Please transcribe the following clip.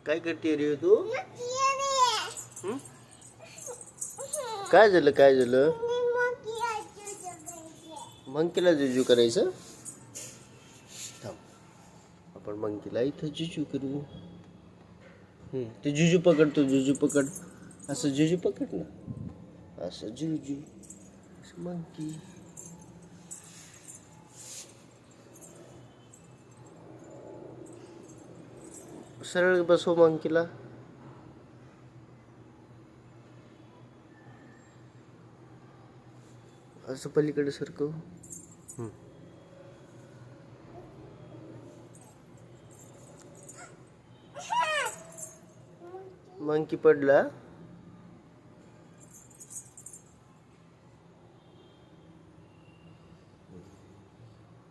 काय करते रे तू? हं? काय झालं काय झालं? मंकीला जुजू करायचं. थांब, आपण मंकीला इथं जुजू करू. ते जुजू पकड, तो जुजू पकड. असं जुजू पकड ना, असं जुजू. मंकी सरळ बसव मंकीला. असं पलीकडे सरकव. मंकी पडला.